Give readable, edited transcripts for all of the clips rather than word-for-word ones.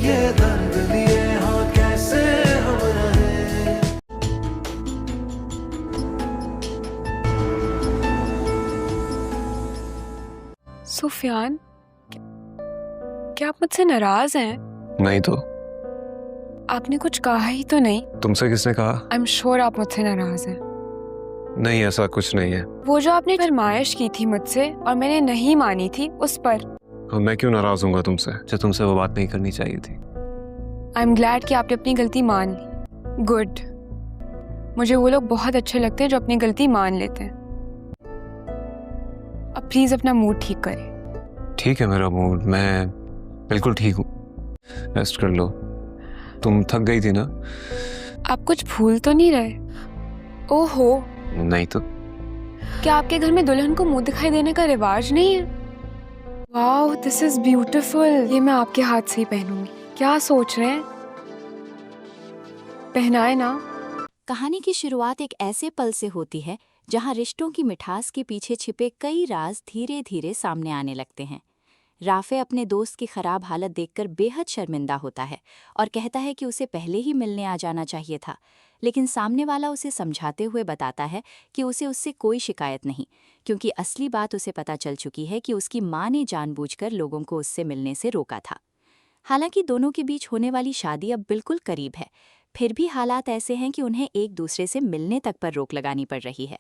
ये दर्द लिए हाँ कैसे हम रहे। सुफियान, क्या आप मुझसे नाराज हैं? नहीं तो। आपने कुछ कहा ही तो नहीं। तुमसे किसने कहा? आई एम श्योर आप मुझसे नाराज हैं। नहीं, ऐसा कुछ नहीं है। वो जो आपने फरमाइश की थी मुझसे और मैंने नहीं मानी थी, उस पर। और मैं क्यों नाराज हूँगा तुमसे, जो तुमसे वो बात नहीं करनी चाहिए थी। आई एम ग्लैड कि आपने अपनी गलती मान ली। गुड। मुझे वो लोग बहुत अच्छे लगते हैं जो अपनी गलती मान लेते हैं। अब प्लीज अपना मूड ठीक करें। ठीक है मेरा मूड, मैं बिल्कुल ठीक हूँ। रेस्ट कर लो। तुम थक गई थी ना? आप कुछ भूल तो नहीं रहे? ओहो, नहीं तो। क्या आपके घर में दुल्हन को मुंह दिखाई देने का रिवाज नहीं है? Wow, this is beautiful. ये मैं आपके हाथ से ही पहनूंगी। क्या सोच रहे हैं? पहनाए ना। कहानी की शुरुआत एक ऐसे पल से होती है जहां रिश्तों की मिठास के पीछे छिपे कई राज धीरे धीरे सामने आने लगते हैं। राफे अपने दोस्त की खराब हालत देखकर बेहद शर्मिंदा होता है और कहता है कि उसे पहले ही मिलने आ जाना चाहिए था, लेकिन सामने वाला उसे समझाते हुए बताता है कि उसे उससे कोई शिकायत नहीं, क्योंकि असली बात उसे पता चल चुकी है कि उसकी माँ ने जानबूझकर लोगों को उससे मिलने से रोका था। हालांकि दोनों के बीच होने वाली शादी अब बिल्कुल करीब है, फिर भी हालात ऐसे हैं कि उन्हें एक दूसरे से मिलने तक पर रोक लगानी पड़ रही है।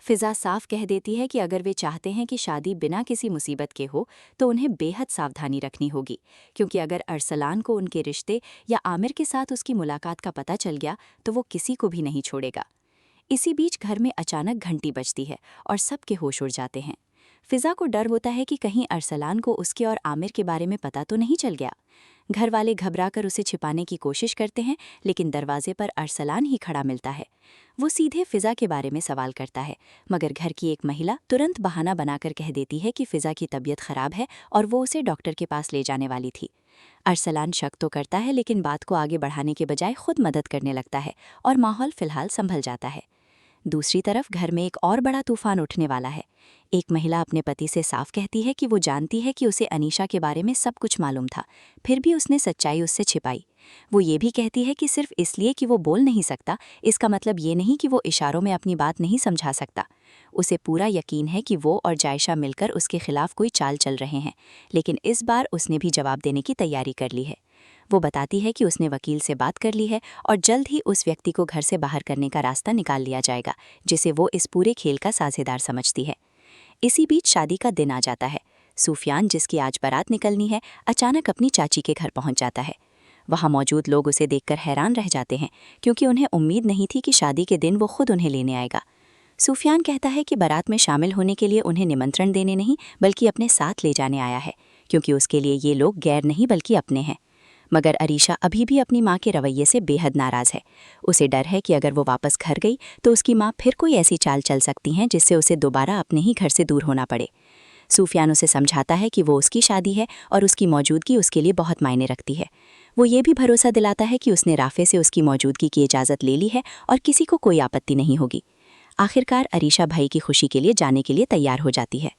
फिजा साफ कह देती है कि अगर वे चाहते हैं कि शादी बिना किसी मुसीबत के हो तो उन्हें बेहद सावधानी रखनी होगी, क्योंकि अगर अरसलान को उनके रिश्ते या आमिर के साथ उसकी मुलाकात का पता चल गया तो वो किसी को भी नहीं छोड़ेगा। इसी बीच घर में अचानक घंटी बजती है और सबके होश उड़ जाते हैं। फिजा को डर होता है कि कहीं अरसलान को उसके और आमिर के बारे में पता तो नहीं चल गया। घर वाले घबराकर उसे छिपाने की कोशिश करते हैं, लेकिन दरवाजे पर अरसलान ही खड़ा मिलता है। वो सीधे फिजा के बारे में सवाल करता है, मगर घर की एक महिला तुरंत बहाना बनाकर कह देती है कि फिजा की तबीयत खराब है और वो उसे डॉक्टर के पास ले जाने वाली थी। अरसलान शक तो करता है, लेकिन बात को आगे बढ़ाने के बजाय खुद मदद करने लगता है और माहौल फिलहाल संभल जाता है। दूसरी तरफ घर में एक और बड़ा तूफान उठने वाला है। एक महिला अपने पति से साफ कहती है कि वो जानती है कि उसे अनीशा के बारे में सब कुछ मालूम था, फिर भी उसने सच्चाई उससे छिपाई। वो ये भी कहती है कि सिर्फ इसलिए कि वो बोल नहीं सकता, इसका मतलब ये नहीं कि वो इशारों में अपनी बात नहीं समझा सकता। उसे पूरा यकीन है कि वो और जायशा मिलकर उसके खिलाफ कोई चाल चल रहे हैं, लेकिन इस बार उसने भी जवाब देने की तैयारी कर ली है। वो बताती है कि उसने वकील से बात कर ली है और जल्द ही उस व्यक्ति को घर से बाहर करने का रास्ता निकाल लिया जाएगा, जिसे वो इस पूरे खेल का साझेदार समझती है। इसी बीच शादी का दिन आ जाता है। सुफियान, जिसकी आज बारात निकलनी है, अचानक अपनी चाची के घर पहुंच जाता है। वहां मौजूद लोग उसे देखकर हैरान रह जाते हैं, क्योंकि उन्हें उम्मीद नहीं थी कि शादी के दिन वो खुद उन्हें लेने आएगा। सुफियान कहता है कि बारात में शामिल होने के लिए उन्हें निमंत्रण देने नहीं बल्कि अपने साथ ले जाने आया है, क्योंकि उसके लिए ये लोग गैर नहीं बल्कि अपने हैं। मगर अरीशा अभी भी अपनी माँ के रवैये से बेहद नाराज़ है। उसे डर है कि अगर वो वापस घर गई तो उसकी माँ फिर कोई ऐसी चाल चल सकती हैं जिससे उसे दोबारा अपने ही घर से दूर होना पड़े। सुफियान उसे समझाता है कि वो उसकी शादी है और उसकी मौजूदगी उसके लिए बहुत मायने रखती है। वो ये भी भरोसा दिलाता है कि उसने राफे से उसकी मौजूदगी की इजाज़त ले ली है और किसी को कोई आपत्ति नहीं होगी। आखिरकार अरीशा भाई की खुशी के लिए जाने के लिए तैयार हो जाती है।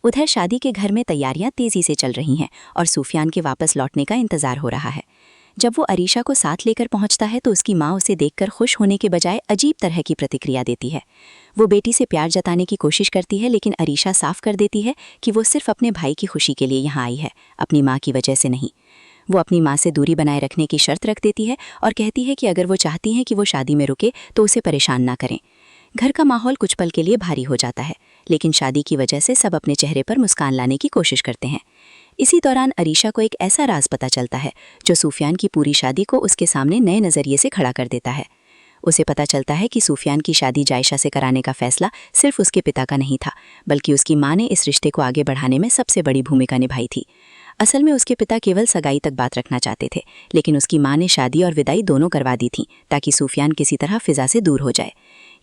उधर शादी के घर में तैयारियां तेजी से चल रही हैं और सुफियान के वापस लौटने का इंतजार हो रहा है। जब वो अरीशा को साथ लेकर पहुंचता है तो उसकी माँ उसे देखकर खुश होने के बजाय अजीब तरह की प्रतिक्रिया देती है। वो बेटी से प्यार जताने की कोशिश करती है, लेकिन अरीशा साफ कर देती है कि वो सिर्फ अपने भाई की खुशी के लिए यहाँ आई है, अपनी माँ की वजह से नहीं। वो अपनी माँ से दूरी बनाए रखने की शर्त रख देती है और कहती है कि अगर वो चाहती हैं कि वो शादी में रुके तो उसे परेशान ना करें। घर का माहौल कुछ पल के लिए भारी हो जाता है, लेकिन शादी की वजह से सब अपने चेहरे पर मुस्कान लाने की कोशिश करते हैं। इसी दौरान अरीशा को एक ऐसा राज पता चलता है जो सुफियान की पूरी शादी को उसके सामने नए नज़रिए से खड़ा कर देता है। उसे पता चलता है कि सुफियान की शादी जायशा से कराने का फैसला सिर्फ उसके पिता का नहीं था, बल्कि उसकी माँ ने इस रिश्ते को आगे बढ़ाने में सबसे बड़ी भूमिका निभाई थी। असल में उसके पिता केवल सगाई तक बात रखना चाहते थे, लेकिन उसकी माँ ने शादी और विदाई दोनों करवा दी थी ताकि सुफियान किसी तरह फिजा से दूर हो जाए।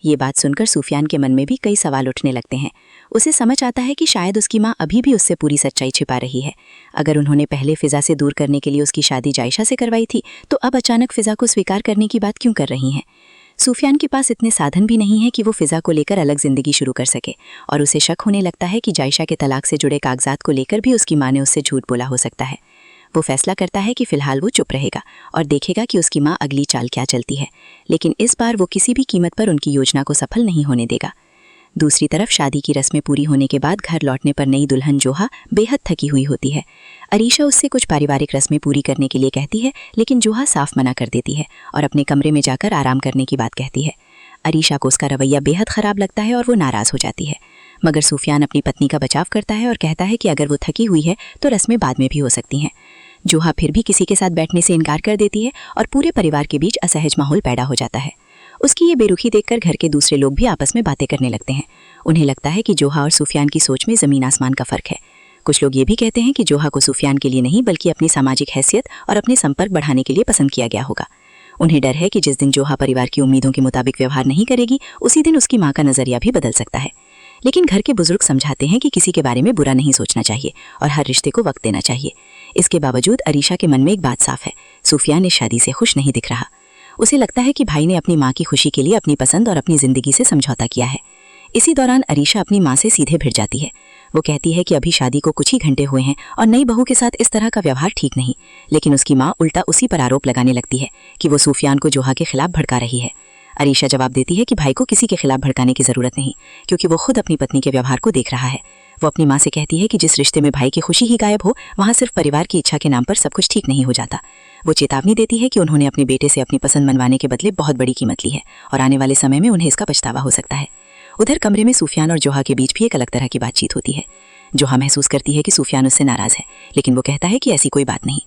ये बात सुनकर सुफियान के मन में भी कई सवाल उठने लगते हैं। उसे समझ आता है कि शायद उसकी माँ अभी भी उससे पूरी सच्चाई छिपा रही है। अगर उन्होंने पहले फिजा से दूर करने के लिए उसकी शादी जायशा से करवाई थी, तो अब अचानक फिजा को स्वीकार करने की बात क्यों कर रही हैं? सुफियान के पास इतने साधन भी नहीं है कि वो फिजा को लेकर अलग जिंदगी शुरू कर सके, और उसे शक होने लगता है कि जायशा के तलाक से जुड़े कागजात को लेकर भी उसकी माँ ने उससे झूठ बोला हो सकता है। वो फैसला करता है कि फिलहाल वो चुप रहेगा और देखेगा कि उसकी माँ अगली चाल क्या चलती है, लेकिन इस बार वो किसी भी कीमत पर उनकी योजना को सफल नहीं होने देगा। दूसरी तरफ शादी की रस्में पूरी होने के बाद घर लौटने पर नई दुल्हन जोहा बेहद थकी हुई होती है। अरीशा उससे कुछ पारिवारिक रस्में पूरी करने के लिए कहती है, लेकिन जोहा साफ मना कर देती है और अपने कमरे में जाकर आराम करने की बात कहती है। अरीशा को उसका रवैया बेहद ख़राब लगता है और वो नाराज़ हो जाती है, मगर सूफियान अपनी पत्नी का बचाव करता है और कहता है कि अगर वो थकी हुई है तो रस्में बाद में भी हो सकती हैं। जोहा फिर भी किसी के साथ बैठने से इनकार कर देती है और पूरे परिवार के बीच असहज माहौल पैदा हो जाता है। उसकी ये बेरुखी देखकर घर के दूसरे लोग भी आपस में बातें करने लगते हैं। उन्हें लगता है कि जोहा और सूफियान की सोच में ज़मीन आसमान का फ़र्क है। कुछ लोग ये भी कहते हैं कि जोहा को सूफियान के लिए नहीं बल्कि अपनी सामाजिक हैसियत और अपने संपर्क बढ़ाने के लिए पसंद किया गया होगा। उन्हें डर है कि जिस दिन जोहा परिवार की उम्मीदों के मुताबिक व्यवहार नहीं करेगी, उसी दिन उसकी माँ का नज़रिया भी बदल सकता है। लेकिन घर के बुजुर्ग समझाते हैं कि किसी के बारे में बुरा नहीं सोचना चाहिए और हर रिश्ते को वक्त देना चाहिए। इसके बावजूद अरीशा के मन में एक बात साफ है, सूफियान इस शादी से खुश नहीं दिख रहा। उसे लगता है कि भाई ने अपनी माँ की खुशी के लिए अपनी पसंद और अपनी ज़िंदगी से समझौता किया है। इसी दौरान अरीशा अपनी माँ से सीधे भिड़ जाती है। वो कहती है कि अभी शादी को कुछ ही घंटे हुए हैं और नई बहू के साथ इस तरह का व्यवहार ठीक नहीं, लेकिन उसकी माँ उल्टा उसी पर आरोप लगाने लगती है कि वो सूफियान को जोहा के खिलाफ भड़का रही है। अरीशा जवाब देती है कि भाई को किसी के खिलाफ भड़काने की ज़रूरत नहीं, क्योंकि वो खुद अपनी पत्नी के व्यवहार को देख रहा है। वो अपनी माँ से कहती है कि जिस रिश्ते में भाई की खुशी ही गायब हो, वहाँ सिर्फ परिवार की इच्छा के नाम पर सब कुछ ठीक नहीं हो जाता। वो चेतावनी देती है कि उन्होंने अपने बेटे से अपनी पसंद मनवाने के बदले बहुत बड़ी कीमत ली है और आने वाले समय में उन्हें इसका पछतावा हो सकता है। उधर कमरे में सूफियान और जोहा के बीच भी एक अलग तरह की बातचीत होती है। जोहा महसूस करती है कि सूफियान उससे नाराज़ है, लेकिन वो कहता है कि ऐसी कोई बात नहीं।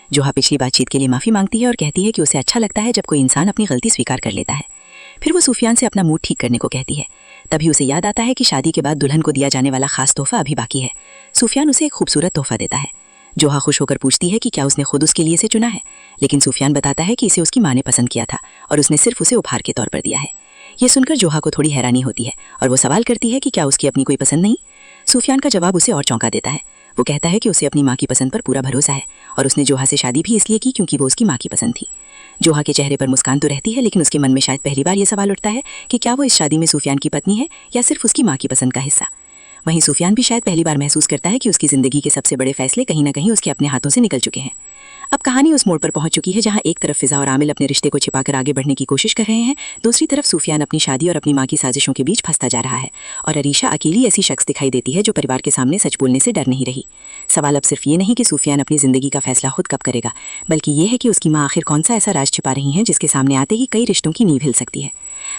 जोहा पिछली बातचीत के लिए माफ़ी मांगती है और कहती है कि उसे अच्छा लगता है जब कोई इंसान अपनी गलती स्वीकार कर लेता है। फिर वो सूफियान से अपना मूड ठीक करने को कहती है। तभी उसे याद आता है कि शादी के बाद दुल्हन को दिया जाने वाला खास तोहफा अभी बाकी है। सूफियान उसे एक खूबसूरत तोहफा देता है। जोहा खुश होकर पूछती है कि क्या उसने खुद उसके लिए इसे चुना है, लेकिन सूफियान बताता है कि इसे उसकी माँ ने पसंद किया था और उसने सिर्फ उसे उपहार के तौर पर दिया है। ये सुनकर जोहा को थोड़ी हैरानी होती है और वो सवाल करती है कि क्या उसकी अपनी कोई पसंद नहीं। सूफियान का जवाब उसे और चौंका देता है। वो कहता है कि उसे अपनी माँ की पसंद पर पूरा भरोसा है और उसने जोहा से शादी भी इसलिए की क्योंकि वो उसकी माँ की पसंद थी। जोहा के चेहरे पर मुस्कान तो रहती है, लेकिन उसके मन में शायद पहली बार ये सवाल उठता है कि क्या वो इस शादी में सूफियान की पत्नी है या सिर्फ उसकी माँ की पसंद का हिस्सा। वहीं सूफियान भी शायद पहली बार महसूस करता है कि उसकी ज़िंदगी के सबसे बड़े फैसले कहीं ना कहीं उसके अपने हाथों से निकल चुके हैं। अब कहानी उस मोड़ पर पहुंच चुकी है जहां एक तरफ फिजा और आमिल अपने रिश्ते को छिपाकर आगे बढ़ने की कोशिश कर रहे हैं, दूसरी तरफ सूफियान अपनी शादी और अपनी माँ की साजिशों के बीच फंसता जा रहा है और अरीशा अकेली ऐसी शख्स दिखाई देती है जो परिवार के सामने सच बोलने से डर नहीं रही। सवाल अब सिर्फ ये नहीं कि सूफियान अपनी ज़िंदगी का फैसला खुद कब करेगा, बल्कि ये है कि उसकी माँ आखिर कौन सा ऐसा राज छिपा रही हैं जिसके सामने आते ही कई रिश्तों की नींव हिल सकती है।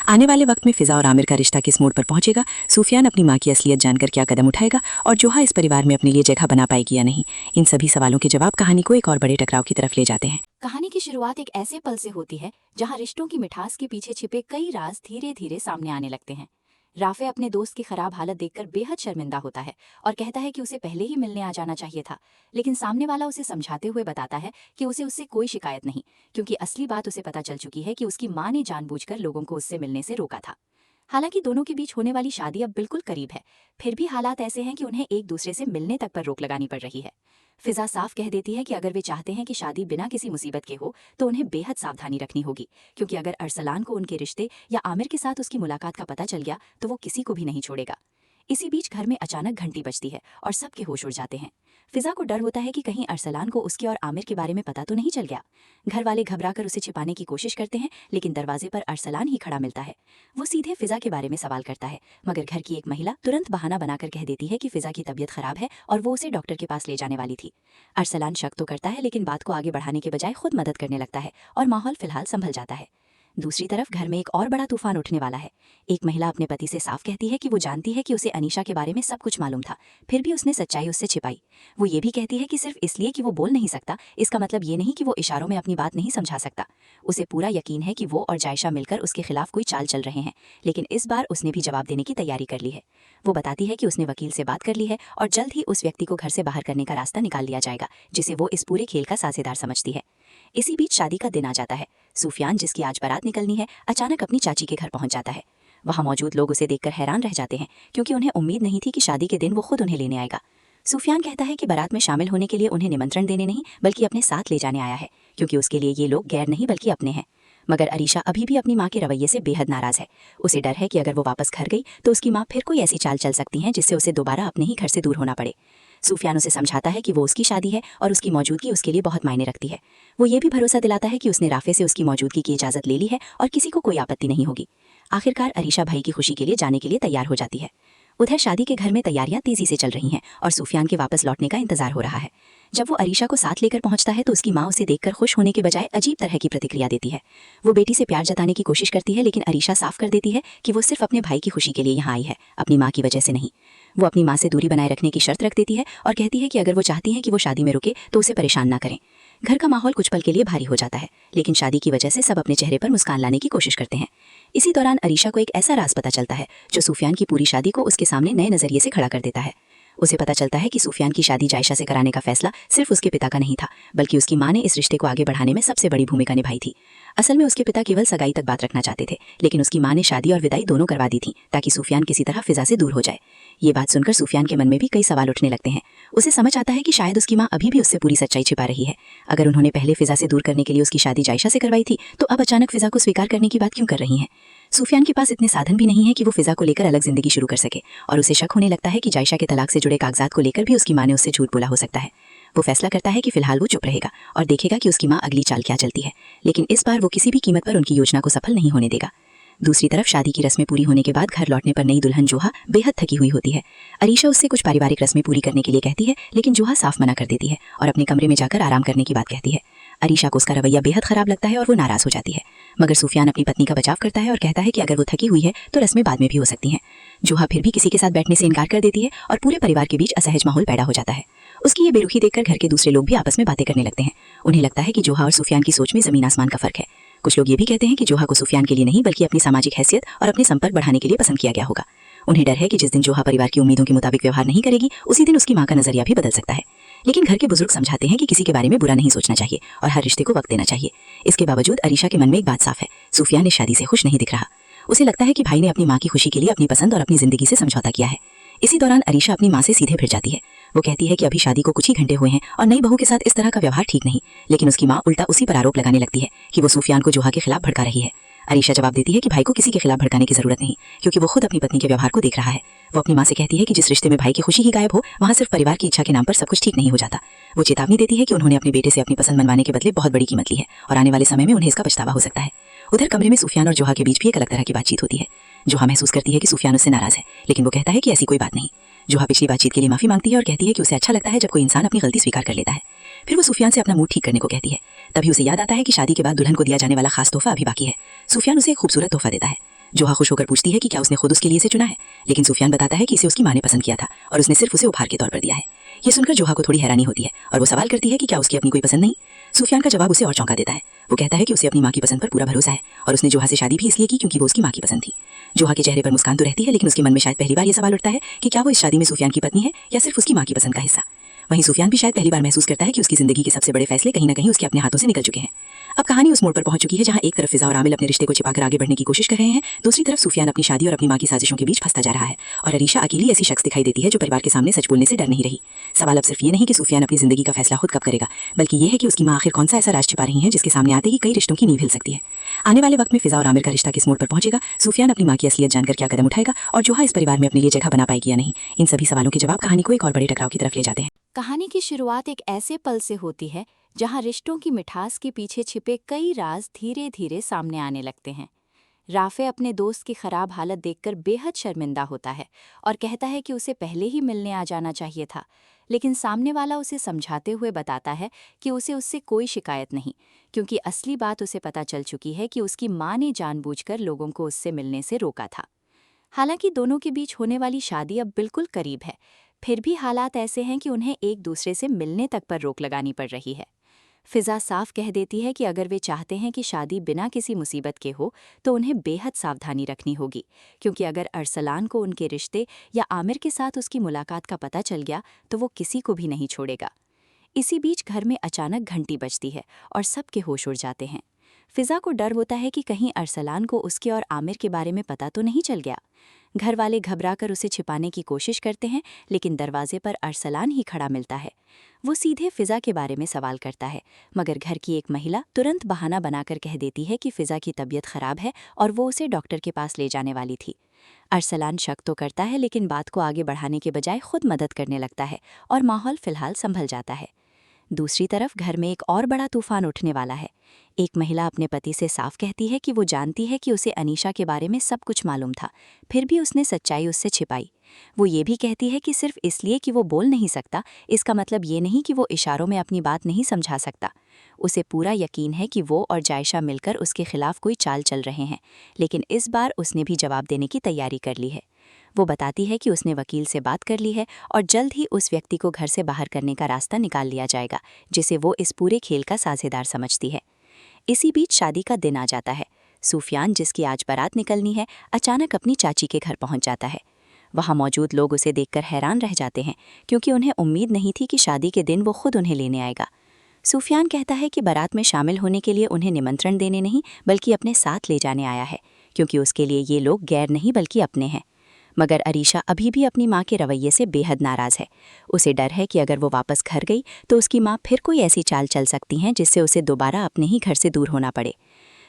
आने वाले वक्त में फिजा और आमिर का रिश्ता किस मोड़ पर पहुंचेगा, सूफियान अपनी माँ की असलियत जानकर क्या कदम उठाएगा और जोहा इस परिवार में अपने लिए जगह बना पाएगी या नहीं, इन सभी सवालों के जवाब कहानी को एक और बड़े टकराव की तरफ ले जाते हैं। कहानी की शुरुआत एक ऐसे पल से होती है जहां रिश्तों की मिठास के पीछे छिपे कई राज धीरे धीरे सामने आने लगते हैं। राफे अपने दोस्त की खराब हालत देखकर बेहद शर्मिंदा होता है और कहता है कि उसे पहले ही मिलने आ जाना चाहिए था, लेकिन सामने वाला उसे समझाते हुए बताता है कि उसे उससे कोई शिकायत नहीं, क्योंकि असली बात उसे पता चल चुकी है कि उसकी माँ ने जानबूझकर लोगों को उससे मिलने से रोका था। हालांकि दोनों के बीच होने वाली शादी अब बिल्कुल करीब है, फिर भी हालात ऐसे हैं कि उन्हें एक दूसरे से मिलने तक पर रोक लगानी पड़ रही है। फिजा साफ कह देती है कि अगर वे चाहते हैं कि शादी बिना किसी मुसीबत के हो तो उन्हें बेहद सावधानी रखनी होगी, क्योंकि अगर अरसलान को उनके रिश्ते या आमिर के साथ उसकी मुलाकात का पता चल गया तो वो किसी को भी नहीं छोड़ेगा। इसी बीच घर में अचानक घंटी बजती है और सबके होश उड़ जाते हैं। फिजा को डर होता है कि कहीं अरसलान को उसके और आमिर के बारे में पता तो नहीं चल गया। घर वाले घबराकर उसे छिपाने की कोशिश करते हैं, लेकिन दरवाजे पर अरसलान ही खड़ा मिलता है। वो सीधे फिजा के बारे में सवाल करता है, मगर घर की एक महिला तुरंत बहाना बनाकर कह देती है कि फिजा की तबीयत खराब है और वो उसे डॉक्टर के पास ले जाने वाली थी। अरसलान शक तो करता है, लेकिन बात को आगे बढ़ाने के बजाय खुद मदद करने लगता है और माहौल फिलहाल संभल जाता है। दूसरी तरफ घर में एक और बड़ा तूफान उठने वाला है। एक महिला अपने पति से साफ कहती है कि वो जानती है कि उसे अनीशा के बारे में सब कुछ मालूम था, फिर भी उसने सच्चाई उससे छिपाई। वो ये भी कहती है कि सिर्फ इसलिए कि वो बोल नहीं सकता, इसका मतलब ये नहीं कि वो इशारों में अपनी बात नहीं समझा सकता। उसे पूरा यकीन है कि वो और जायशा मिलकर उसके खिलाफ कोई चाल चल रहे हैं, लेकिन इस बार उसने भी जवाब देने की तैयारी कर ली है। वो बताती है कि उसने वकील से बात कर ली है और जल्द ही उस व्यक्ति को घर से बाहर करने का रास्ता निकाल लिया जाएगा जिसे वो इस पूरे खेल का साझेदार समझती है। इसी बीच शादी का दिन आ जाता है। सूफियान, जिसकी आज बारात निकलनी है, अचानक अपनी चाची के घर पहुंच जाता है। वहां मौजूद लोग उसे देखकर हैरान रह जाते हैं, क्योंकि उन्हें उम्मीद नहीं थी कि शादी के दिन वो खुद उन्हें लेने आएगा। सूफियान कहता है कि बारात में शामिल होने के लिए उन्हें निमंत्रण देने नहीं बल्कि अपने साथ ले जाने आया है, क्योंकि उसके लिए ये लोग गैर नहीं बल्कि अपने हैं। मगर अरीशा अभी भी अपनी माँ के रवैये से बेहद नाराज है। उसे डर है कि अगर वो वापस घर गई तो उसकी माँ फिर कोई ऐसी चाल चल सकती है जिससे उसे दोबारा अपने ही घर से दूर होना पड़े। सूफियान उसे समझाता है कि वो उसकी शादी है और उसकी मौजूदगी उसके लिए बहुत मायने रखती है। वो ये भी भरोसा दिलाता है कि उसने राफे से उसकी मौजूदगी की इजाज़त ले ली है और किसी को कोई आपत्ति नहीं होगी। आखिरकार अरीशा भाई की खुशी के लिए जाने के लिए तैयार हो जाती है। उधर शादी के घर में तैयारियां तेजी से चल रही हैं और सूफियान के वापस लौटने का इंतजार हो रहा है। जब वो अरीशा को साथ लेकर पहुंचता है तो उसकी माँ उसे देखकर खुश होने के बजाय अजीब तरह की प्रतिक्रिया देती है। वो बेटी से प्यार जताने की कोशिश करती है, लेकिन अरीशा साफ कर देती है कि वो सिर्फ अपने भाई की खुशी के लिए यहाँ आई है, अपनी माँ की वजह से नहीं। वो अपनी माँ से दूरी बनाए रखने की शर्त रख देती है और कहती है कि अगर वो चाहती है कि वो शादी में रुके तो उसे परेशान ना करें। घर का माहौल कुछ पल के लिए भारी हो जाता है, लेकिन शादी की वजह से सब अपने चेहरे पर मुस्कान लाने की कोशिश करते हैं। इसी दौरान अरीशा को एक ऐसा राज पता चलता है जो सूफियान की पूरी शादी को उसके सामने नए नजरिए से खड़ा कर देता है। उसे पता चलता है कि सूफियान की शादी जायशा से कराने का फैसला सिर्फ उसके पिता का नहीं था, बल्कि उसकी माँ ने इस रिश्ते को आगे बढ़ाने में सबसे बड़ी भूमिका निभाई थी। असल में उसके पिता केवल सगाई तक बात रखना चाहते थे, लेकिन उसकी माँ ने शादी और विदाई दोनों करवा दी थी ताकि सूफियान किसी तरह फिजा से दूर हो जाए। ये बात सुनकर सूफियान के मन में भी कई सवाल उठने लगते हैं। उसे समझ आता है कि शायद उसकी माँ अभी भी उससे पूरी सच्चाई छिपा रही है। अगर उन्होंने पहले फिजा से दूर करने के लिए उसकी शादी जायशा से करवाई थी तो अब अचानक फिजा को स्वीकार करने की बात क्यों कर रही हैं? सूफियान के पास इतने साधन भी नहीं है कि वो फिजा को लेकर अलग जिंदगी शुरू कर सके, और उसे शक होने लगता है कि जायशा के तलाक से जुड़े कागजात को लेकर भी उसकी माँ ने उससे झूठ बोला हो सकता है। वो फैसला करता है कि फिलहाल वो चुप रहेगा और देखेगा कि उसकी माँ अगली चाल क्या चलती है, लेकिन इस बार वो किसी भी कीमत पर उनकी योजना को सफल नहीं होने देगा। दूसरी तरफ शादी की रस्में पूरी होने के बाद घर लौटने पर नई दुल्हन जोहा बेहद थकी हुई होती है। अरीशा उससे कुछ पारिवारिक रस्में पूरी करने के लिए कहती है, लेकिन जोहा साफ मना कर देती है और अपने कमरे में जाकर आराम करने की बात कहती है। अरीशा को उसका रवैया बेहद खराब लगता है और वो नाराज हो जाती है, मगर सूफियान अपनी पत्नी का बचाव करता है और कहता है कि अगर वो थकी हुई है तो रस्में बाद में भी हो सकती हैं। जोहा फिर भी किसी के साथ बैठने से इनकार कर देती है और पूरे परिवार के बीच असहज माहौल पैदा हो जाता है। उसकी ये बेरुखी देखकर घर के दूसरे लोग भी आपस में बातें करने लगते हैं। उन्हें लगता है कि जोहा और सूफियान की सोच में जमीन आसमान का फर्क है। कुछ लोग ये भी कहते हैं कि जोहा को सूफियान के लिए नहीं बल्कि अपनी सामाजिक हैसियत और अपने संपर्क बढ़ाने के लिए पसंद किया गया होगा। उन्हें डर है कि जिस दिन जोहा परिवार की उम्मीदों के मुताबिक व्यवहार नहीं करेगी, उसी दिन उसकी माँ का नजरिया भी बदल सकता है। लेकिन घर के बुजुर्ग समझाते हैं कि किसी के बारे में बुरा नहीं सोचना चाहिए और हर रिश्ते को वक्त देना चाहिए। इसके बावजूद अरीशा के मन में एक बात साफ है, सूफियान इस शादी से खुश नहीं दिख रहा। उसे लगता है कि भाई ने अपनी माँ की खुशी के लिए अपनी पसंद और अपनी जिंदगी से समझौता किया है। इसी दौरान अरीशा अपनी माँ से सीधे भिड़ जाती है। वो कहती है कि अभी शादी को कुछ ही घंटे हुए हैं और नई बहू के साथ इस तरह का व्यवहार ठीक नहीं, लेकिन उसकी माँ उल्टा उसी पर आरोप लगाने लगती है कि वो सूफियान को जोहा के खिलाफ भड़का रही है। अरीशा जवाब देती है कि भाई को किसी के खिलाफ भड़काने की जरूरत नहीं, क्योंकि वो खुद अपनी पत्नी के व्यवहार को देख रहा है। वो अपनी माँ से कहती है कि जिस रिश्ते में भाई की खुशी ही गायब हो, वहाँ सिर्फ परिवार की इच्छा के नाम पर सब कुछ ठीक नहीं हो जाता। वो चेतावनी देती है कि उन्होंने अपने बेटे से अपनी पसंद मनवाने के बदले बहुत बड़ी कीमत ली है और आने वाले समय में उन्हें इसका पछतावा हो सकता है। उधर कमरे में सूफियान और जोहा के बीच भी एक अलग तरह की बातचीत होती है। जोहा महसूस करती है कि सूफियान उससे नाराज है, लेकिन वो कहता है कि ऐसी कोई बात नहीं। जोहा पिछली बातचीत के लिए माफी मांगती है और कहती है कि उसे अच्छा लगता है जब कोई इंसान अपनी गलती स्वीकार कर लेता है। फिर वो सूफियान से अपना मूड ठीक करने को कहती है। तभी उसे याद आता है कि शादी के बाद दुल्हन को दिया जाने वाला खास तोहफा अभी बाकी है। सूफियान उसे एक खूबसूरत तोहफा देता है। जोहा खुश होकर पूछती है कि क्या उसने खुद उसके लिए इसे चुना है, लेकिन सूफियान बताता है कि इसे उसकी माँ ने पसंद किया था और उसने सिर्फ उसे उपहार के तौर पर दिया है। ये सुनकर जोहा को थोड़ी हैरानी होती है और वो सवाल करती है कि क्या उसकी अपनी कोई पसंद नहीं। सूफियान का जवाब उसे और चौंका देता है। वो कहता है कि उसे अपनी माँ की पसंद पर पूरा भरोसा है और उसने जोहा से शादी भी इसलिए की क्योंकि वो उसकी माँ की पसंद थी। जोहा के चेहरे पर मुस्कान तो रहती है, लेकिन उसके मन में शायद पहली बार ये सवाल उठता है कि क्या वो इस शादी में सूफियान की पत्नी है या सिर्फ उसकी माँ की पसंद का हिस्सा। वहीं सूफियान भी शायद पहली बार महसूस करता है कि उसकी जिंदगी के सबसे बड़े फैसले कहीं ना कहीं उसके अपने हाथों से निकल चुके हैं। अब कहानी उस मोड़ पर पहुंच चुकी है जहां एक तरफ फिजा और आमिल अपने रिश्ते को छिपाकर आगे बढ़ने की कोशिश कर रहे हैं, दूसरी तरफ सूफियान अपनी शादी और अपनी माँ की साजिशों के बीच फंसता जा रहा है और अरीशा अकेली ऐसी शख्स दिखाई देती है जो परिवार के सामने सच बोलने से डर नहीं रही। सवाल अब सिर्फ ये नहीं कि सूफियान अपनी जिंदगी का फैसला खुद कब करेगा, बल्कि ये है कि उसकी माँ आखिर कौन सा ऐसा राज छिपा रही है जिसके सामने आते ही कई रिश्तों की नींव हिल सकती है। आने वाले वक्त में फिजा और आमिर का रिश्ता किस मोड़ पर पहुंचेगा, सूफियान अपनी माँ की असलियत जानकर क्या कदम उठाएगा और जोहा इस परिवार में अपने लिए जगह बना पाएगी या नहीं, इन सभी सवालों के जवाब कहानी को एक और बड़े टकराव की तरफ ले जाते हैं। कहानी की शुरुआत एक ऐसे पल से होती है जहां रिश्तों की मिठास के पीछे छिपे कई राज धीरे धीरे सामने आने लगते हैं। राफे अपने दोस्त की खराब हालत देखकर बेहद शर्मिंदा होता है और कहता है कि उसे पहले ही मिलने आ जाना चाहिए था, लेकिन सामने वाला उसे समझाते हुए बताता है कि उसे उससे कोई शिकायत नहीं, क्योंकि असली बात उसे पता चल चुकी है कि उसकी माँ ने जानबूझकर लोगों को उससे मिलने से रोका था। हालांकि दोनों के बीच होने वाली शादी अब बिल्कुल करीब है, फिर भी हालात ऐसे हैं कि उन्हें एक दूसरे से मिलने तक पर रोक लगानी पड़ रही है। फिजा साफ कह देती है कि अगर वे चाहते हैं कि शादी बिना किसी मुसीबत के हो तो उन्हें बेहद सावधानी रखनी होगी, क्योंकि अगर अरसलान को उनके रिश्ते या आमिर के साथ उसकी मुलाकात का पता चल गया तो वो किसी को भी नहीं छोड़ेगा। इसी बीच घर में अचानक घंटी बजती है और सबके होश उड़ जाते हैं। फिजा को डर होता है कि कहीं अरसलान को उसके और आमिर के बारे में पता तो नहीं चल गया। घर वाले घबराकर उसे छिपाने की कोशिश करते हैं, लेकिन दरवाजे पर अरसलान ही खड़ा मिलता है। वो सीधे फिजा के बारे में सवाल करता है, मगर घर की एक महिला तुरंत बहाना बनाकर कह देती है कि फिजा की तबीयत खराब है और वो उसे डॉक्टर के पास ले जाने वाली थी। अरसलान शक तो करता है लेकिन बात को आगे बढ़ाने के बजाय खुद मदद करने लगता है और माहौल फिलहाल संभल जाता है। दूसरी तरफ घर में एक और बड़ा तूफान उठने वाला है। एक महिला अपने पति से साफ कहती है कि वो जानती है कि उसे अनीशा के बारे में सब कुछ मालूम था, फिर भी उसने सच्चाई उससे छिपाई। वो ये भी कहती है कि सिर्फ इसलिए कि वो बोल नहीं सकता, इसका मतलब ये नहीं कि वो इशारों में अपनी बात नहीं समझा सकता। उसे पूरा यकीन है कि वो और जायशा मिलकर उसके खिलाफ कोई चाल चल रहे हैं, लेकिन इस बार उसने भी जवाब देने की तैयारी कर ली है। वो बताती है कि उसने वकील से बात कर ली है और जल्द ही उस व्यक्ति को घर से बाहर करने का रास्ता निकाल लिया जाएगा, जिसे वो इस पूरे खेल का साझेदार समझती है। इसी बीच शादी का दिन आ जाता है। सूफियान, जिसकी आज बारात निकलनी है, अचानक अपनी चाची के घर पहुंच जाता है। वहां मौजूद लोग उसे देखकर हैरान रह जाते हैं, क्योंकि उन्हें उम्मीद नहीं थी कि शादी के दिन वो खुद उन्हें लेने आएगा। सूफियान कहता है कि बारात में शामिल होने के लिए उन्हें निमंत्रण देने नहीं बल्कि अपने साथ ले जाने आया है, क्योंकि उसके लिए ये लोग गैर नहीं बल्कि अपने हैं। मगर अरीशा अभी भी अपनी माँ के रवैये से बेहद नाराज़ है। उसे डर है कि अगर वो वापस घर गई तो उसकी माँ फिर कोई ऐसी चाल चल सकती हैं जिससे उसे दोबारा अपने ही घर से दूर होना पड़े।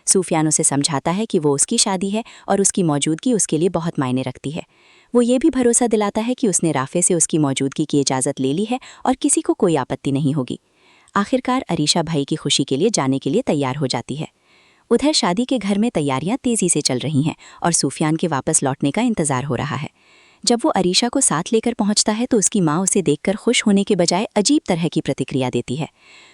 सूफियान उसे समझाता है कि वो उसकी शादी है और उसकी मौजूदगी उसके लिए बहुत मायने रखती है। वो ये भी भरोसा दिलाता है कि उसने राफे से उसकी मौजूदगी की इजाज़त ले ली है और किसी को कोई आपत्ति नहीं होगी। आखिरकार अरीशा भाई की खुशी के लिए जाने के लिए तैयार हो जाती है। उधर शादी के घर में तैयारियां तेजी से चल रही हैं और सूफियान के वापस लौटने का इंतजार हो रहा है। जब वो अरीशा को साथ लेकर पहुंचता है तो उसकी माँ उसे देखकर खुश होने के बजाय अजीब तरह की प्रतिक्रिया देती है।